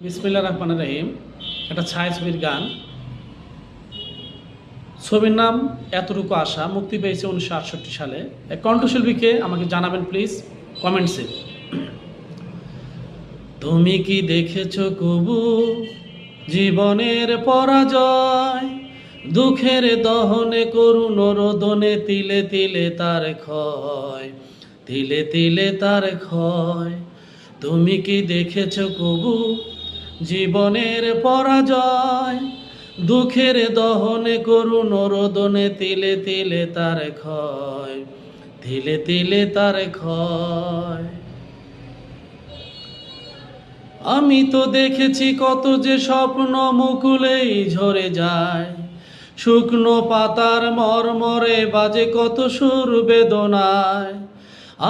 বিসমিল্লাহির রহমানির রহিম। একটা ছায়াছবির গান। ছবির নাম এতটুকু আশা, মুক্তি পেয়েছে 1968 সালে। কণ্ঠশিল্পীকে আমাকে জানাবেন প্লিজ কমেন্টসে। তুমি কি দেখেছো কবু জীবনের পরাজয়, দুঃখের দহনে করুণ রোদনে তিলে তিলে তার ক্ষয়, তিলে তিলে তার ক্ষয়। তুমি কি দেখেছো কবু জীবনের পরাজয়, দুঃখের দহনে করুণ রোদনে তিলে তিলে তার ক্ষয়, তিলে তিলে তার ক্ষয়। আমি তো দেখেছি কত যে স্বপ্ন মুকুলেই ঝরে যায়, শুকনো পাতার মরমরে বাজে কত সুর বেদনায়।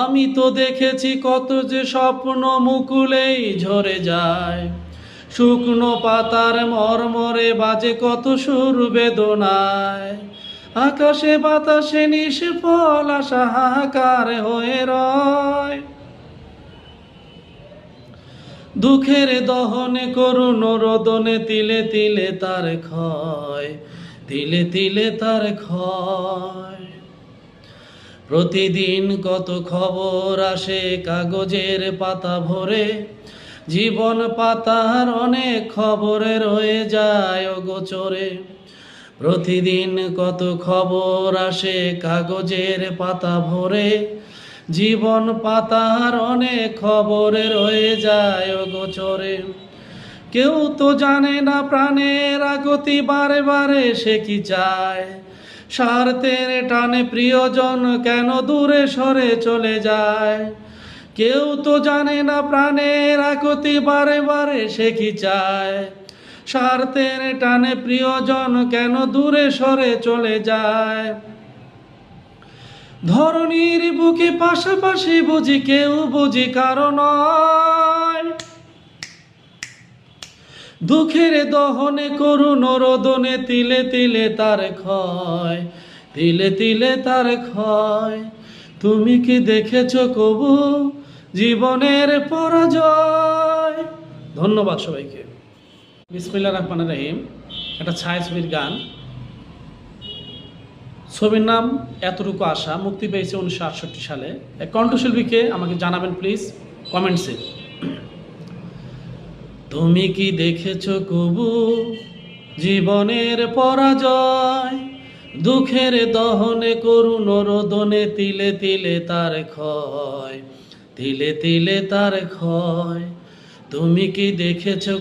আমি তো দেখেছি কত যে স্বপ্ন মুকুলেই ঝরে যায়, শুকনো পাতার মরমরে বাজে কত সুর বেদনায়। আকাশে বাতাসে নিষ্ফল আশা হাহাকার হয়ে রয়, দুঃখের দহনে করুণ রোদনে তিলে তিলে তার ক্ষয়, তিলে তিলে তার ক্ষয়। প্রতিদিন কত খবর আসে কাগজের পাতা ভরে, জীবন পাতার অনেক খবরে রয়ে যায় অগোচরে। প্রতিদিন কত খবর আসে কাগজের পাতা ভরে, জীবন পাতার অনেক খবরে রয়ে যায় অগোচরে। কেউ তো জানে না প্রাণের আগতি বারে বারে সে কি চায়, স্বার্থের টানে প্রিয়জন কেন দূরে সরে চলে যায়। কেউ তো জানে না প্রাণের আগতি বারে বারে সে কি চায়, স্বার্থের টানে প্রিয়জন কেন দূরে সরে চলে যায়। ধরণীর বুকে পাশাপাশি বুঝি কেউ বুঝি কারণ দুঃখের দহনে করুণ রোদনে তিলে তিলে তার ক্ষয়, তিলে তিলে তার ক্ষয়। তুমি কি দেখেছো কবু জীবনের পরাজয়? ধন্যবাদ সবাইকে। বিসমিল্লাহির রহমানির রহিম। একটা ছায়াছবির গান। ছবির নাম এতটুকু আশা, মুক্তি পেয়েছে 1968 সালে। কণ্ঠশিল্পীকে আমাকে জানাবেন প্লিজ কমেন্টসে। তুমি কি দেখেছো কবু জীবনের পরাজয়, দুঃখের দহনে করুণ রোদনে তিলে তিলে তার ক্ষয়, তিলে তিলে তার ক্ষয়। তুমি কি দেখেছো